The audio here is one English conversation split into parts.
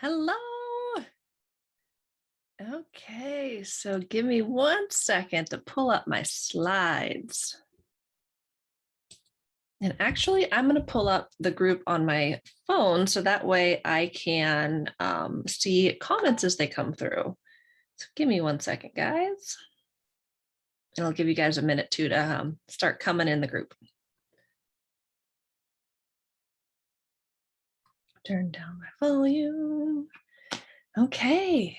Hello. Okay, so give me 1 second to pull up my slides. And actually, I'm going to pull up the group on my phone so that way I can see comments as they come through. So give me 1 second, guys. And I'll give you guys a minute too to start coming in the group. Turn down my volume. Okay.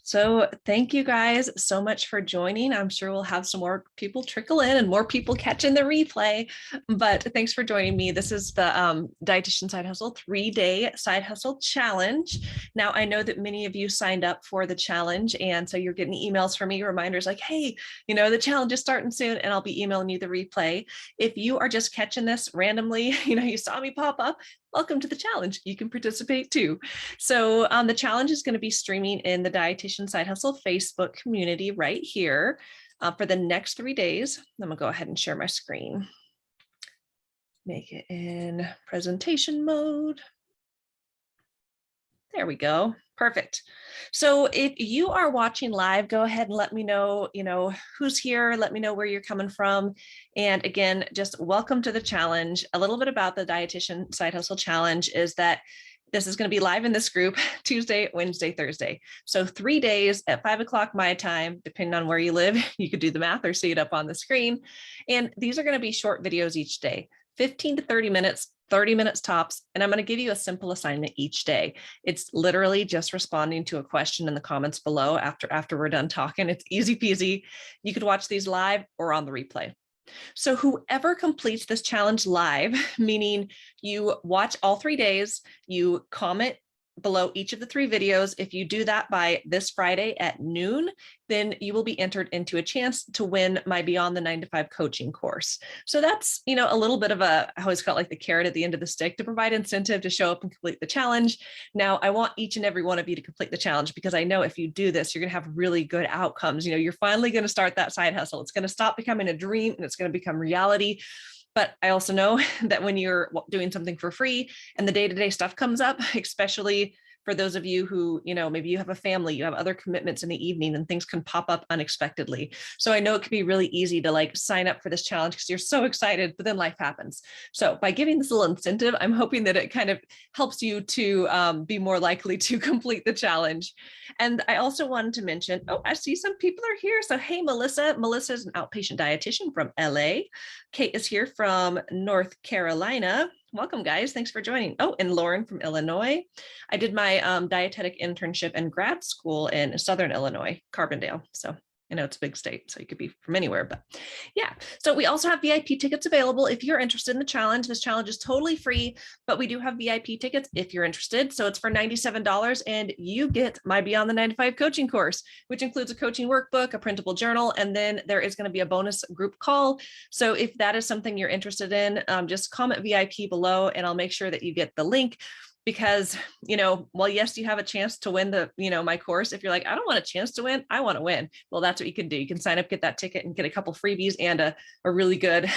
So thank you guys so much for joining. I'm sure we'll have some more people trickle in and more people catching the replay, but thanks for joining me. This is the Dietitian Side Hustle 3-day Side Hustle Challenge. Now, I know that many of you signed up for the challenge, and so you're getting emails from me, reminders like, hey, the challenge is starting soon, and I'll be emailing you the replay. If you are just catching this randomly, you saw me pop up, welcome to the challenge. You can participate too. So the challenge is going to be streaming in the Dietitian Side Hustle Facebook community right here for the next 3 days. I'm going to go ahead and share my screen. Make it in presentation mode. There we go. Perfect. So if you are watching live, go ahead and let me know, who's here. Let me know where you're coming from. And again, just welcome to the challenge. A little bit about the Dietitian Side Hustle Challenge is that this is going to be live in this group Tuesday, Wednesday, Thursday. So 3 days at 5 o'clock my time, depending on where you live. You could do the math or see it up on the screen. And these are going to be short videos each day, 15 to 30 minutes. 30 minutes tops, and I'm going to give you a simple assignment each day. It's literally just responding to a question in the comments below after we're done talking. It's easy peasy. You could watch these live or on the replay. So whoever completes this challenge live, meaning you watch all 3 days, you comment below each of the 3 videos. If you do that by this Friday at noon, then you will be entered into a chance to win my Beyond the 9 to 5 coaching course. So that's, a little bit of I always felt like the carrot at the end of the stick to provide incentive to show up and complete the challenge. Now, I want each and every one of you to complete the challenge because I know if you do this, you're going to have really good outcomes. You're finally going to start that side hustle. It's going to stop becoming a dream and it's going to become reality. But I also know that when you're doing something for free and the day-to-day stuff comes up, especially for those of you who, maybe you have a family, you have other commitments in the evening and things can pop up unexpectedly. So I know it can be really easy to sign up for this challenge because you're so excited, but then life happens. So by giving this little incentive, I'm hoping that it kind of helps you to be more likely to complete the challenge. And I also wanted to mention, I see some people are here. So hey, Melissa. Melissa is an outpatient dietitian from LA. Kate is here from North Carolina. Welcome, guys. Thanks for joining. Oh, and Lauren from Illinois. I did my dietetic internship and grad school in Southern Illinois, Carbondale. So I know it's a big state, so you could be from anywhere, but yeah. So we also have VIP tickets available if you're interested in the challenge. This challenge is totally free, but we do have VIP tickets if you're interested. So it's for $97 and you get my Beyond the 9 to 5 coaching course, which includes a coaching workbook, a printable journal, and then there is going to be a bonus group call. So if that is something you're interested in, just comment VIP below and I'll make sure that you get the link. Because, while yes, you have a chance to win my course. If you're like, I don't want a chance to win, I want to win. Well, that's what you can do. You can sign up, get that ticket and get a couple freebies and a really good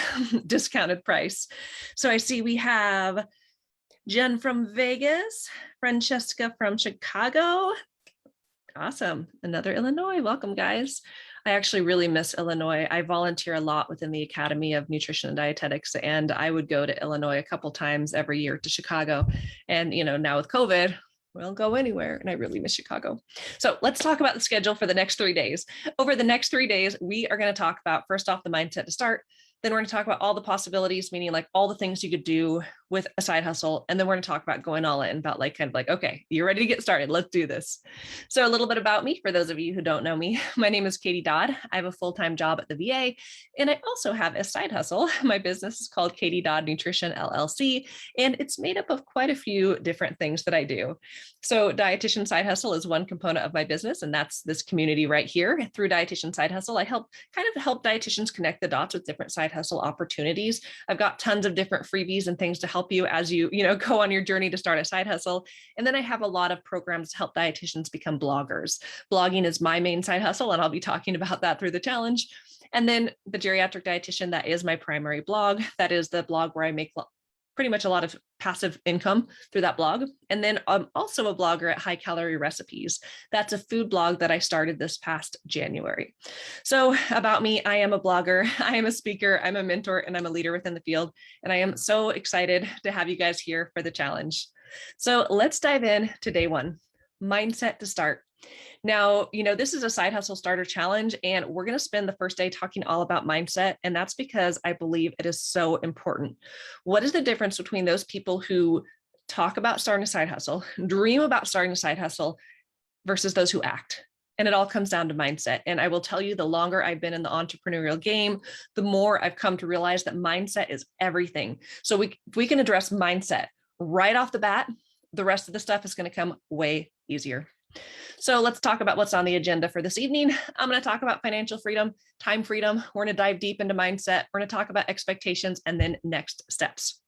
discounted price. So I see we have Jen from Vegas, Francesca from Chicago. Awesome. Another Illinois. Welcome, guys. I actually really miss Illinois. I volunteer a lot within the Academy of Nutrition and Dietetics, and I would go to Illinois a couple times every year to Chicago. And, now with COVID, we'll go anywhere. And I really miss Chicago. So let's talk about the schedule for the next 3 days. Over the next 3 days, we are going to talk about, first off, the mindset to start. Then we're going to talk about all the possibilities, meaning all the things you could do with a side hustle. And then we're going to talk about going all in, about okay, you're ready to get started. Let's do this. So a little bit about me, for those of you who don't know me, my name is Katie Dodd. I have a full-time job at the VA, and I also have a side hustle. My business is called Katie Dodd Nutrition LLC, and it's made up of quite a few different things that I do. So Dietitian Side Hustle is one component of my business, and that's this community right here. Through Dietitian Side Hustle, I help dietitians connect the dots with different side hustle opportunities. I've got tons of different freebies and things to help you as you go on your journey to start a side hustle. And then I have a lot of programs to help dietitians become bloggers. Blogging is my main side hustle, and I'll be talking about that through the challenge. And then the Geriatric Dietitian, that is my primary blog. That is the blog where I make pretty much a lot of passive income through that blog. And then I'm also a blogger at High Calorie Recipes. That's a food blog that I started this past January. So about me, I am a blogger, I am a speaker, I'm a mentor, and I'm a leader within the field. And I am so excited to have you guys here for the challenge. So let's dive in to day one, mindset to start. Now, this is a side hustle starter challenge, and we're going to spend the first day talking all about mindset. And that's because I believe it is so important. What is the difference between those people who talk about starting a side hustle, dream about starting a side hustle, versus those who act? And it all comes down to mindset. And I will tell you, the longer I've been in the entrepreneurial game, the more I've come to realize that mindset is everything. So we can address mindset right off the bat, the rest of the stuff is going to come way easier. So let's talk about what's on the agenda for this evening. I'm going to talk about financial freedom, time freedom. We're going to dive deep into mindset. We're going to talk about expectations and then next steps.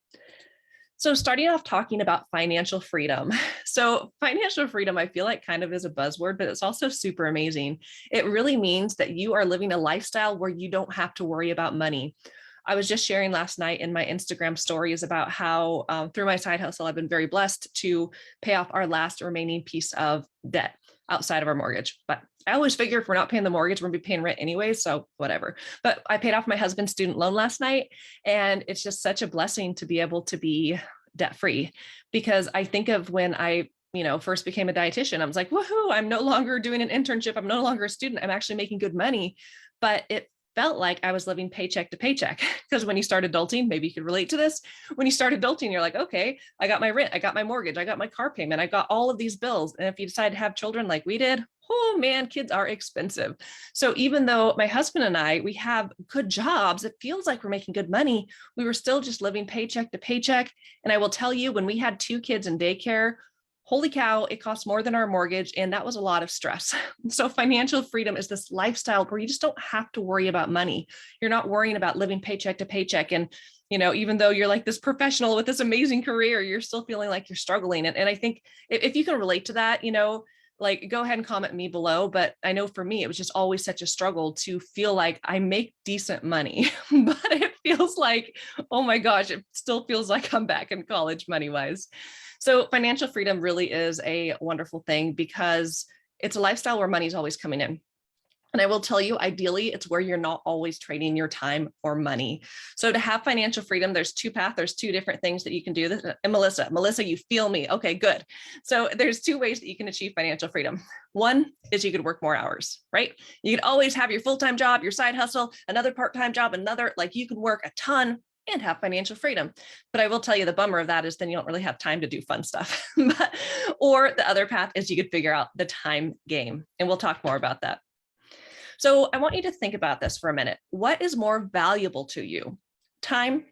So starting off talking about financial freedom. So financial freedom, I feel like kind of is a buzzword, but it's also super amazing. It really means that you are living a lifestyle where you don't have to worry about money. I was just sharing last night in my Instagram stories about how through my side hustle, I've been very blessed to pay off our last remaining piece of debt outside of our mortgage. But I always figure if we're not paying the mortgage, we're gonna be paying rent anyway, so whatever. But I paid off my husband's student loan last night, and it's just such a blessing to be able to be debt-free, because I think of when I first became a dietitian, I was like, woohoo, I'm no longer doing an internship. I'm no longer a student. I'm actually making good money. But it felt like I was living paycheck to paycheck, because when you start adulting, maybe you could relate to this. When you start adulting, you're like, okay, I got my rent, I got my mortgage, I got my car payment, I got all of these bills. And if you decide to have children like we did, oh man, kids are expensive. So even though my husband and I, we have good jobs, it feels like we're making good money, we were still just living paycheck to paycheck. And I will tell you, when we had 2 kids in daycare, holy cow, it costs more than our mortgage. And that was a lot of stress. So financial freedom is this lifestyle where you just don't have to worry about money. You're not worrying about living paycheck to paycheck. And, even though you're like this professional with this amazing career, you're still feeling like you're struggling. And I think if you can relate to that, like go ahead and comment me below. But I know for me, it was just always such a struggle to feel like I make decent money, but it feels like, oh my gosh, it still feels like I'm back in college money wise. So financial freedom really is a wonderful thing because it's a lifestyle where money is always coming in. And I will tell you, ideally, it's where you're not always trading your time for money. So to have financial freedom, there's 2 paths. There's 2 different things that you can do. And Melissa, you feel me. Okay, good. So there's 2 ways that you can achieve financial freedom. One is you could work more hours, right? You could always have your full-time job, your side hustle, another part-time job, you can work a ton and have financial freedom. But I will tell you, the bummer of that is then you don't really have time to do fun stuff. Or the other path is you could figure out the time game. And we'll talk more about that. So I want you to think about this for a minute. What is more valuable to you, time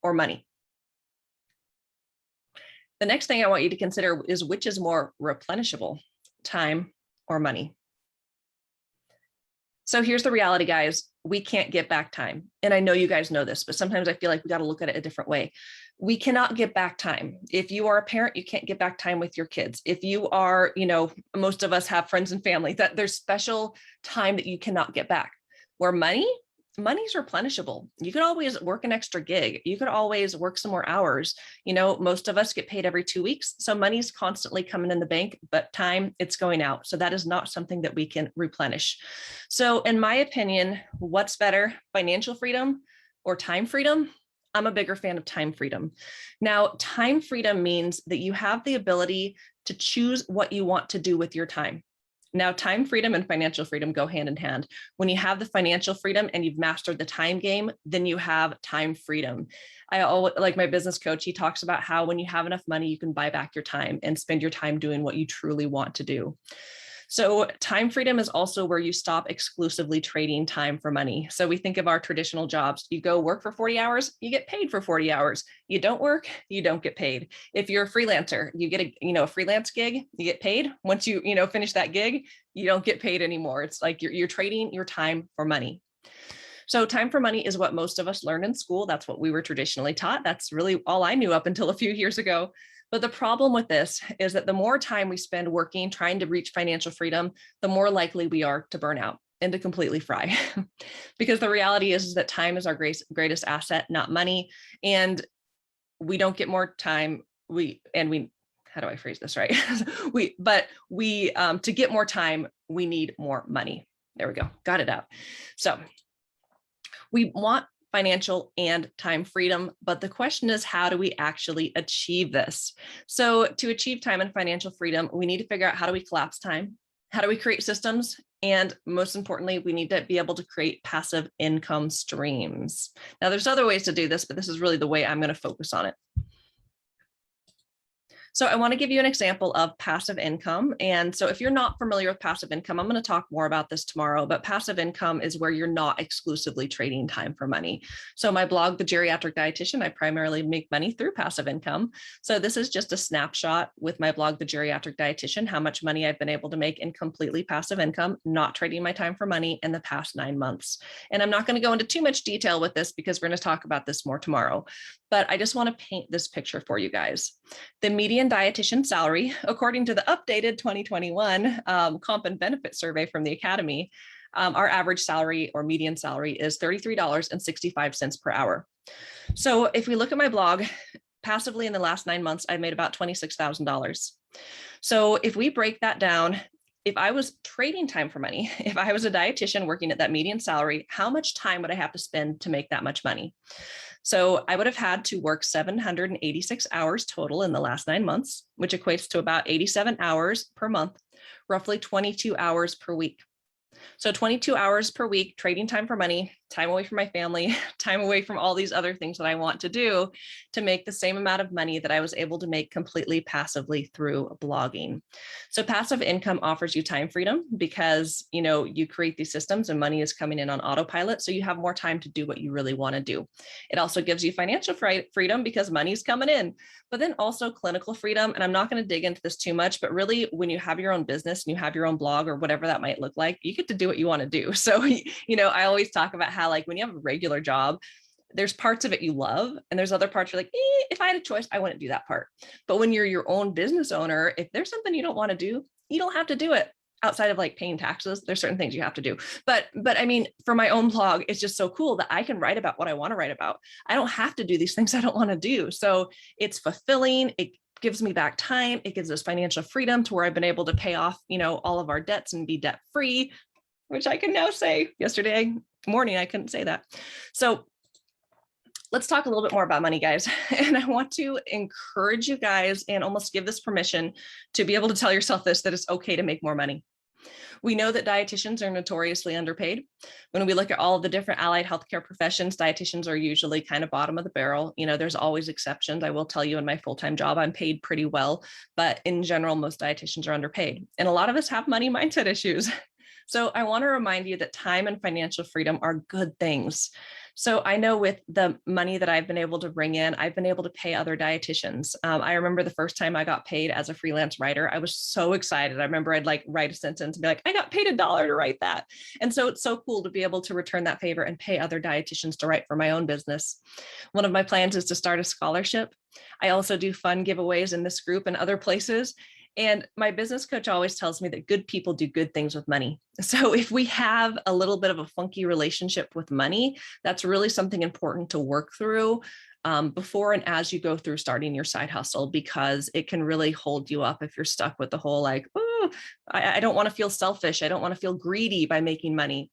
or money? The next thing I want you to consider is which is more replenishable, time or money? So here's the reality, guys. We can't get back time. And I know you guys know this, but sometimes I feel like we got to look at it a different way. We cannot get back time. If you are a parent, you can't get back time with your kids. If you are, most of us have friends and family, that there's special time that you cannot get back. Where money's replenishable. You could always work an extra gig. You could always work some more hours. Most of us get paid every 2 weeks. So money's constantly coming in the bank, but time, it's going out. So that is not something that we can replenish. So in my opinion, what's better, financial freedom or time freedom? I'm a bigger fan of time freedom. Now, time freedom means that you have the ability to choose what you want to do with your time. Now, time freedom and financial freedom go hand in hand. When you have the financial freedom and you've mastered the time game, then you have time freedom. I always, like my business coach, he talks about how when you have enough money, you can buy back your time and spend your time doing what you truly want to do. So time freedom is also where you stop exclusively trading time for money. So we think of our traditional jobs. You go work for 40 hours, you get paid for 40 hours. You don't work, you don't get paid. If you're a freelancer, you get a freelance gig, you get paid. Once you finish that gig, you don't get paid anymore. It's like you're trading your time for money. So time for money is what most of us learn in school. That's what we were traditionally taught. That's really all I knew up until a few years ago. But the problem with this is that the more time we spend working, trying to reach financial freedom, the more likely we are to burn out and to completely fry. Because the reality is that time is our greatest asset, not money. And we don't get more time. How do I phrase this right? To get more time, we need more money. There we go. Got it out. So we want financial and time freedom, but the question is, how do we actually achieve this? So to achieve time and financial freedom, we need to figure out, how do we collapse time? How do we create systems? And most importantly, we need to be able to create passive income streams. Now, there's other ways to do this, but this is really the way I'm going to focus on it. So I want to give you an example of passive income. And so if you're not familiar with passive income, I'm going to talk more about this tomorrow, but passive income is where you're not exclusively trading time for money. So my blog, The Geriatric Dietitian, I primarily make money through passive income. So this is just a snapshot with my blog, The Geriatric Dietitian, how much money I've been able to make in completely passive income, not trading my time for money in the past 9 months. And I'm not going to go into too much detail with this because we're going to talk about this more tomorrow, but I just want to paint this picture for you guys. The median dietitian salary, according to the updated 2021 comp and benefit survey from the Academy, our average salary or median salary is $33.65 per hour. So if we look at my blog, passively in the last 9 months, I've made about $26,000. So if we break that down, if I was trading time for money, if I was a dietitian working at that median salary, how much time would I have to spend to make that much money? So I would have had to work 786 hours total in the last 9 months, which equates to about 87 hours per month, roughly 22 hours per week. So 22 hours per week, trading time for money, time away from my family, time away from all these other things that I want to do to make the same amount of money that I was able to make completely passively through blogging. So passive income offers you time freedom because, you create these systems and money is coming in on autopilot. So you have more time to do what you really want to do. It also gives you financial freedom because money's coming in, but then also clinical freedom. And I'm not going to dig into this too much, but really when you have your own business and you have your own blog or whatever that might look like, you get to do what you want to do. So, I always talk about how like when you have a regular job, there's parts of it you love and there's other parts you're like, if I had a choice, I wouldn't do that part. But when you're your own business owner, if there's something you don't want to do, you don't have to do it. Outside of like paying taxes, there's certain things you have to do. But I mean, for my own blog, it's just so cool that I can write about what I want to write about. I don't have to do these things I don't want to do. So it's fulfilling. It gives me back time. It gives us financial freedom to where I've been able to pay off, all of our debts and be debt free, which I can now say. Yesterday morning, I couldn't say that. So let's talk a little bit more about money, guys. And I want to encourage you guys and almost give this permission to be able to tell yourself this, that it's okay to make more money. We know that dietitians are notoriously underpaid. When we look at all of the different allied healthcare professions, dietitians are usually kind of bottom of the barrel. There's always exceptions. I will tell you in my full-time job, I'm paid pretty well, but in general, most dietitians are underpaid. And a lot of us have money mindset issues. So I want to remind you that time and financial freedom are good things. So I know with the money that I've been able to bring in, I've been able to pay other dietitians. I remember the first time I got paid as a freelance writer, I was so excited. I remember I'd like write a sentence and be like, I got paid $1 to write that. And so it's so cool to be able to return that favor and pay other dietitians to write for my own business. One of my plans is to start a scholarship. I also do fun giveaways in this group and other places. And my business coach always tells me that good people do good things with money. So if we have a little bit of a funky relationship with money, that's really something important to work through before and as you go through starting your side hustle, because it can really hold you up if you're stuck with the whole like, oh, I don't want to feel selfish. I don't want to feel greedy by making money.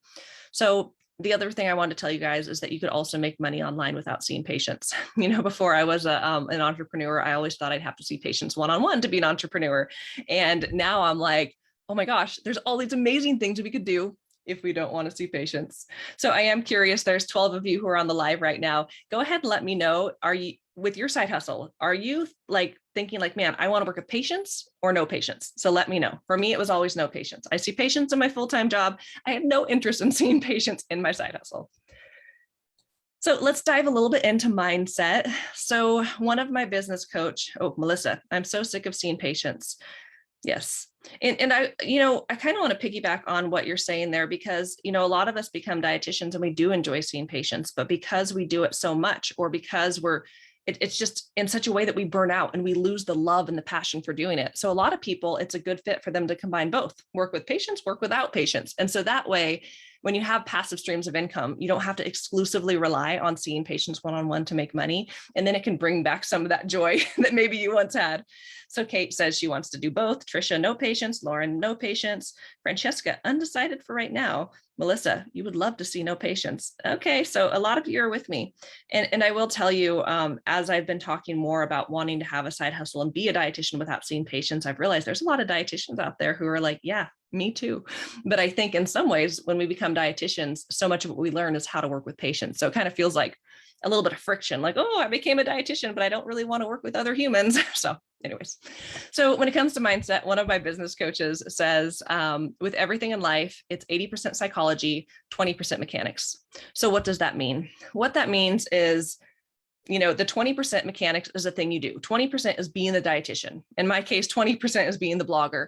So the other thing I wanted to tell you guys is that you could also make money online without seeing patients. Before I was an entrepreneur, I always thought I'd have to see patients one-on-one to be an entrepreneur. And now I'm like, oh my gosh, there's all these amazing things we could do if we don't want to see patients. So I am curious, there's 12 of you who are on the live right now. Go ahead and let me know, are you, with your side hustle, are you like thinking like, man, I want to work with patients or no patients? So let me know. For me, it was always no patients. I see patients in my full-time job. I have no interest in seeing patients in my side hustle. So let's dive a little bit into mindset. So one of my business coach, Melissa, I'm so sick of seeing patients. Yes. And I kind of want to piggyback on what you're saying there, because, a lot of us become dietitians and we do enjoy seeing patients, but because we do it so much, or because it's just in such a way that we burn out and we lose the love and the passion for doing it. So a lot of people, it's a good fit for them to combine both, work with patients, work without patients. And so that way, when you have passive streams of income, you don't have to exclusively rely on seeing patients one-on-one to make money. And then it can bring back some of that joy that maybe you once had. So Kate says she wants to do both. Trisha, no patients. Lauren, no patients. Francesca, undecided for right now. Melissa, you would love to see no patients. Okay, so a lot of you are with me. And I will tell you, as I've been talking more about wanting to have a side hustle and be a dietitian without seeing patients, I've realized there's a lot of dietitians out there who are like, yeah, me too. But I think in some ways, when we become dietitians, so much of what we learn is how to work with patients. So it kind of feels like a little bit of friction, like, oh, I became a dietitian, but I don't really want to work with other humans. So anyways, so when it comes to mindset, one of my business coaches says, with everything in life, it's 80% psychology, 20% mechanics. So what does that mean? What that means is, the 20% mechanics is a thing you do. 20% is being the dietitian. In my case, 20% is being the blogger.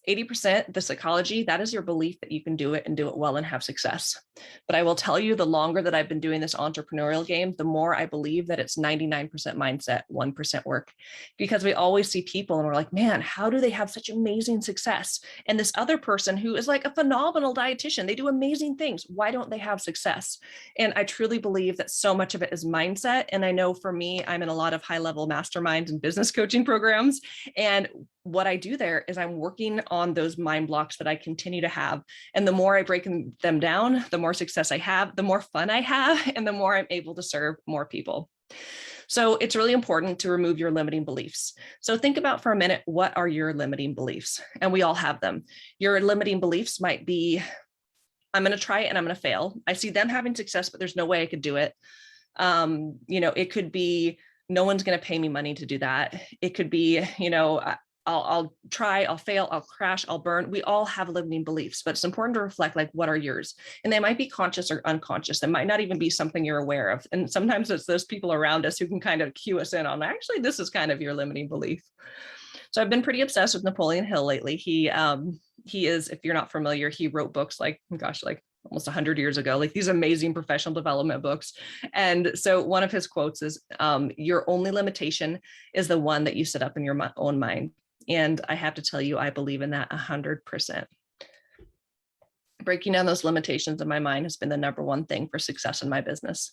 80%, the psychology, that is your belief that you can do it and do it well and have success. But I will tell you, the longer that I've been doing this entrepreneurial game, the more I believe that it's 99% mindset, 1% work, because we always see people and we're like, man, how do they have such amazing success? And this other person who is like a phenomenal dietitian, they do amazing things. Why don't they have success? And I truly believe that so much of it is mindset. And I know for me, I'm in a lot of high-level masterminds and business coaching programs. And what I do there is I'm working on those mind blocks that I continue to have. And the more I break them down, the more success I have, the more fun I have, and the more I'm able to serve more people. So it's really important to remove your limiting beliefs. So think about for a minute, what are your limiting beliefs? And we all have them. Your limiting beliefs might be, I'm going to try it and I'm going to fail. I see them having success, but there's no way I could do it. It could be, no one's going to pay me money to do that. It could be, I'll try, I'll fail, I'll crash, I'll burn. We all have limiting beliefs, but it's important to reflect, like, what are yours? And they might be conscious or unconscious. They might not even be something you're aware of. And sometimes it's those people around us who can kind of cue us in on, actually, this is kind of your limiting belief. So I've been pretty obsessed with Napoleon Hill lately. He is, if you're not familiar, he wrote books like almost 100 years ago, like these amazing professional development books. And so one of his quotes is, your only limitation is the one that you set up in your own mind. And I have to tell you, I believe in that 100%. Breaking down those limitations in my mind has been the number one thing for success in my business.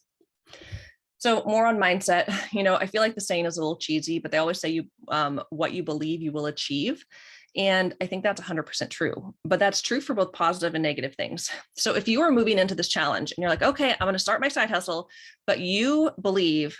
So more on mindset, I feel like the saying is a little cheesy, but they always say what you believe you will achieve. And I think that's 100% true, but that's true for both positive and negative things. So if you are moving into this challenge and you're like, okay, I'm going to start my side hustle, but you believe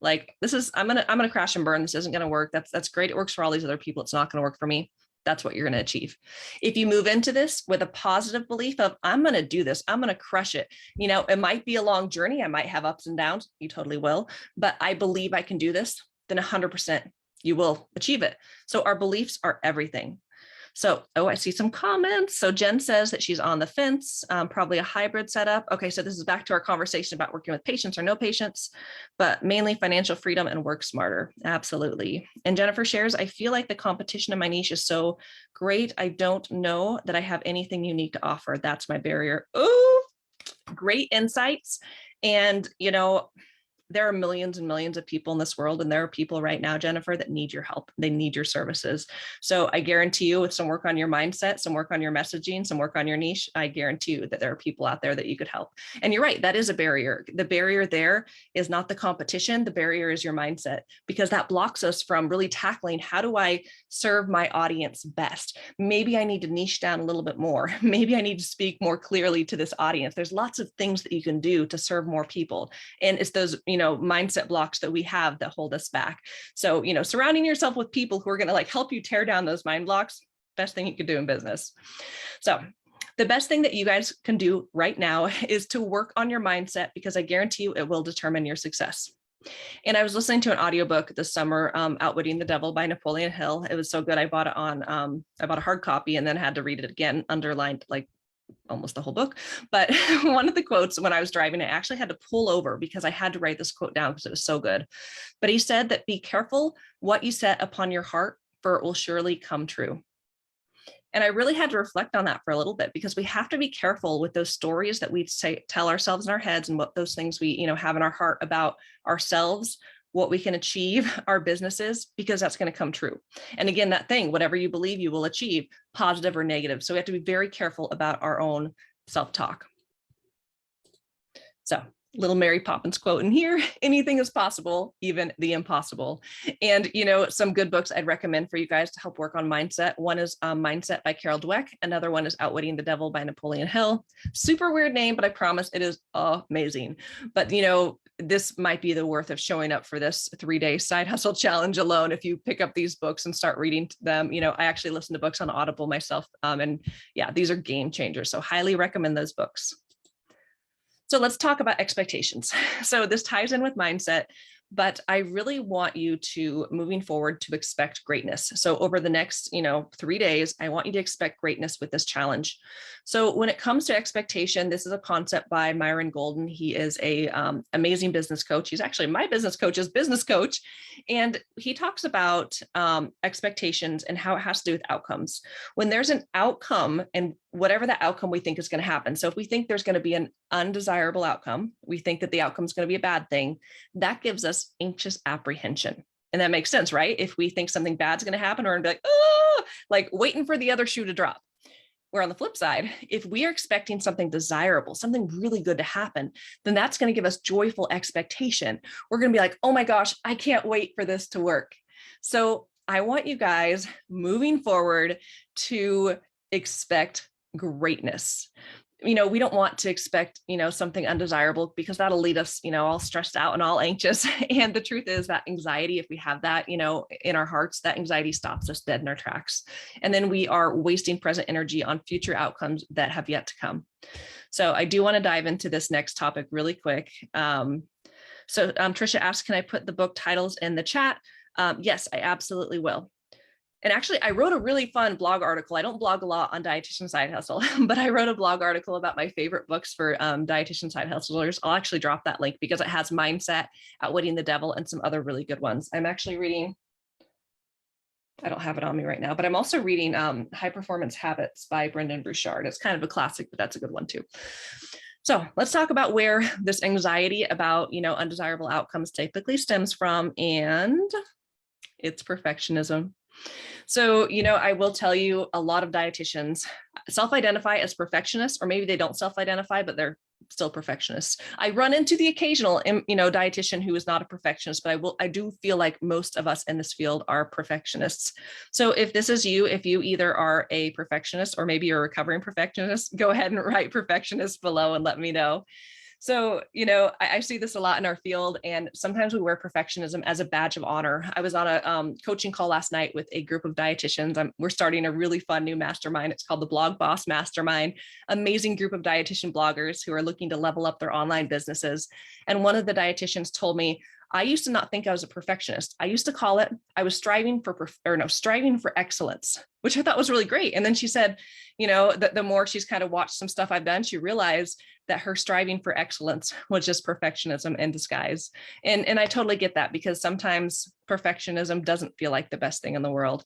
like, I'm going to crash and burn. This isn't going to work. That's great. It works for all these other people. It's not going to work for me. That's what you're going to achieve. If you move into this with a positive belief of, I'm going to do this, I'm going to crush it. It might be a long journey. I might have ups and downs. You totally will, but I believe I can do this. Then 100% you will achieve it. So our beliefs are everything. So, I see some comments. So Jen says that she's on the fence, probably a hybrid setup. Okay, so this is back to our conversation about working with patients or no patients, but mainly financial freedom and work smarter. Absolutely. And Jennifer shares, I feel like the competition in my niche is so great. I don't know that I have anything unique to offer. That's my barrier. Oh, great insights. And, there are millions and millions of people in this world, and there are people right now, Jennifer, that need your help. They need your services. So I guarantee you, with some work on your mindset, some work on your messaging, some work on your niche, I guarantee you that there are people out there that you could help. And you're right, that is a barrier. The barrier there is not the competition. The barrier is your mindset, because that blocks us from really tackling, how do I serve my audience best? Maybe I need to niche down a little bit more. Maybe I need to speak more clearly to this audience. There's lots of things that you can do to serve more people. And it's those, mindset blocks that we have that hold us back. So, surrounding yourself with people who are going to help you tear down those mind blocks, best thing you could do in business. So the best thing that you guys can do right now is to work on your mindset, because I guarantee you it will determine your success. And I was listening to an audiobook this summer, Outwitting the Devil by Napoleon Hill. It was so good. I bought it I bought a hard copy and then had to read it again, underlined almost the whole book. But one of the quotes when I was driving, I actually had to pull over because I had to write this quote down because it was so good. But he said that, be careful what you set upon your heart, for it will surely come true. And I really had to reflect on that for a little bit, because we have to be careful with those stories that we tell ourselves in our heads, and what those things we, have in our heart about ourselves, what we can achieve, our businesses, because that's going to come true. And again, that thing, whatever you believe you will achieve, positive or negative. So we have to be very careful about our own self-talk. So little Mary Poppins quote in here, anything is possible, even the impossible. And, some good books I'd recommend for you guys to help work on mindset. One is Mindset by Carol Dweck. Another one is Outwitting the Devil by Napoleon Hill. Super weird name, but I promise it is amazing. But, this might be the worth of showing up for this 3-day side hustle challenge alone. If you pick up these books and start reading them, I actually listen to books on Audible myself. And yeah, these are game changers. So highly recommend those books. So let's talk about expectations. So this ties in with mindset, but I really want you to, moving forward, to expect greatness. So over the next, 3 days, I want you to expect greatness with this challenge. So when it comes to expectation, this is a concept by Myron Golden. He is a amazing business coach. He's actually my business coach's business coach. And he talks about expectations and how it has to do with outcomes. When there's an outcome and whatever that outcome we think is going to happen. So if we think there's going to be an undesirable outcome, we think that the outcome is going to be a bad thing, that gives us anxious apprehension. And that makes sense, right? If we think something bad's going to happen, we're going to be like, oh, like waiting for the other shoe to drop. Where on the flip side, if we are expecting something desirable, something really good to happen, then that's going to give us joyful expectation. We're going to be like, oh my gosh, I can't wait for this to work. So I want you guys moving forward to expect greatness. We don't want to expect, something undesirable, because that'll lead us, all stressed out and all anxious. And the truth is that anxiety, if we have that, in our hearts, that anxiety stops us dead in our tracks. And then we are wasting present energy on future outcomes that have yet to come. So I do want to dive into this next topic really quick. Trisha asked, can I put the book titles in the chat? Yes, I absolutely will. And actually, I wrote a really fun blog article. I don't blog a lot on Dietitian Side Hustle, but I wrote a blog article about my favorite books for Dietitian Side Hustlers. I'll actually drop that link because it has Mindset, Outwitting the Devil, and some other really good ones. I'm actually reading, I don't have it on me right now, but I'm also reading High Performance Habits by Brendon Burchard. It's kind of a classic, but that's a good one too. So let's talk about where this anxiety about, undesirable outcomes typically stems from, and it's perfectionism. So, I will tell you, a lot of dietitians self-identify as perfectionists, or maybe they don't self-identify, but they're still perfectionists. I run into the occasional, dietitian who is not a perfectionist, but I do feel like most of us in this field are perfectionists. So if this is you, if you either are a perfectionist or maybe you're a recovering perfectionist, go ahead and write perfectionist below and let me know. So, I see this a lot in our field, and sometimes we wear perfectionism as a badge of honor. I was on a coaching call last night with a group of dietitians. We're starting a really fun new mastermind. It's called the Blog Boss Mastermind. Amazing group of dietitian bloggers who are looking to level up their online businesses. And one of the dietitians told me, I used to not think I was a perfectionist. I used to call it, I was striving for excellence, which I thought was really great. And then she said, the more she's kind of watched some stuff I've done, she realized that her striving for excellence was just perfectionism in disguise. And I totally get that, because sometimes perfectionism doesn't feel like the best thing in the world.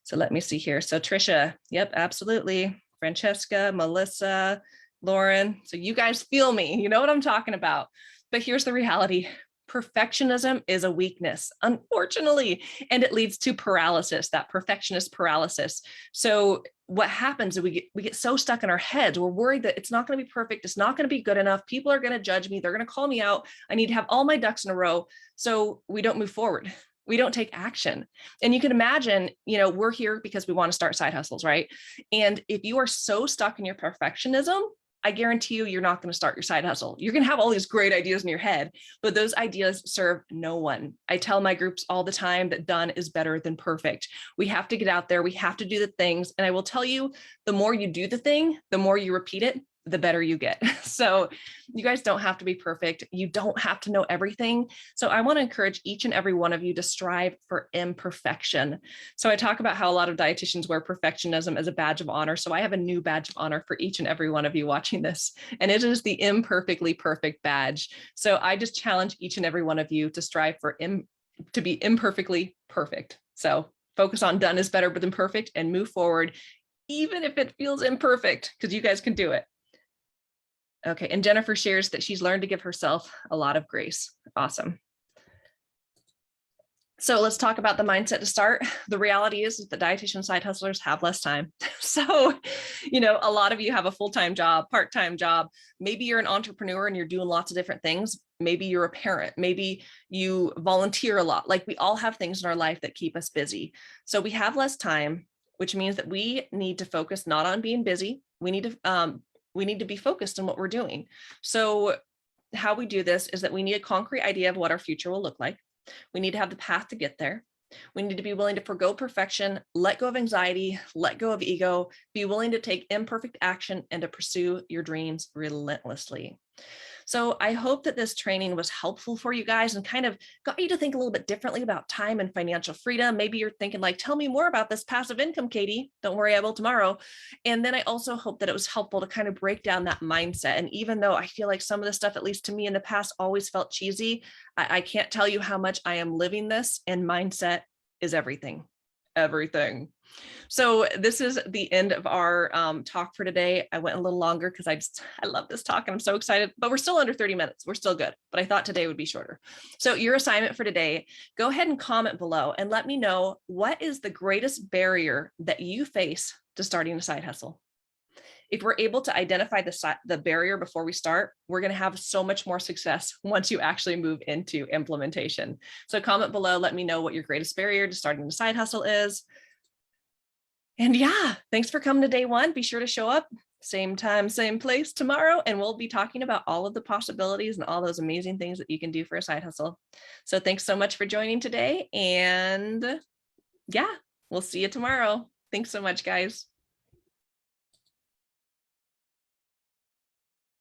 So let me see here. So Trisha, yep, absolutely. Francesca, Melissa, Lauren. So you guys feel me, you know what I'm talking about. But here's the reality. Perfectionism is a weakness, unfortunately, and it leads to paralysis, that perfectionist paralysis. So what happens is we get so stuck in our heads. We're worried that it's not going to be perfect. It's not going to be good enough. People are going to judge me. They're going to call me out. I need to have all my ducks in a row. So we don't move forward. We don't take action. And you can imagine, we're here because we want to start side hustles, right? And if you are so stuck in your perfectionism, I guarantee you're not going to start your side hustle. You're going to have all these great ideas in your head, but those ideas serve no one. I tell my groups all the time that done is better than perfect. We have to get out there. We have to do the things. And I will tell you, the more you do the thing, the more you repeat it, the better you get. So you guys don't have to be perfect. You don't have to know everything. So I want to encourage each and every one of you to strive for imperfection. So I talk about how a lot of dietitians wear perfectionism as a badge of honor. So I have a new badge of honor for each and every one of you watching this, and it is the Imperfectly Perfect badge. So I just challenge each and every one of you to strive for to be imperfectly perfect. So focus on done is better than perfect and move forward, even if it feels imperfect, because you guys can do it. Okay, and Jennifer shares that she's learned to give herself a lot of grace. Awesome. So let's talk about the mindset to start. The reality is that dietitian side hustlers have less time. So, a lot of you have a full-time job, part-time job. Maybe you're an entrepreneur and you're doing lots of different things. Maybe you're a parent. Maybe you volunteer a lot. Like, we all have things in our life that keep us busy. So we have less time, which means that we need to focus not on being busy. We need to be focused on what we're doing. So how we do this is that we need a concrete idea of what our future will look like. We need to have the path to get there. We need to be willing to forgo perfection, let go of anxiety, let go of ego, be willing to take imperfect action, and to pursue your dreams relentlessly. So I hope that this training was helpful for you guys and kind of got you to think a little bit differently about time and financial freedom. Maybe you're thinking like, tell me more about this passive income, Katie. Don't worry, I will tomorrow. And then I also hope that it was helpful to kind of break down that mindset. And even though I feel like some of the stuff, at least to me in the past, always felt cheesy, I can't tell you how much I am living this, and mindset is everything. Everything. So this is the end of our talk for today. I went a little longer because I love this talk and I'm so excited, but we're still under 30 minutes. We're still good, but I thought today would be shorter. So your assignment for today, go ahead and comment below and let me know, what is the greatest barrier that you face to starting a side hustle? If we're able to identify the barrier before we start, we're going to have so much more success once you actually move into implementation. So comment below, let me know what your greatest barrier to starting a side hustle is. And yeah, thanks for coming to day one. Be sure to show up same time, same place tomorrow, and we'll be talking about all of the possibilities and all those amazing things that you can do for a side hustle. So thanks so much for joining today. And yeah, we'll see you tomorrow. Thanks so much, guys.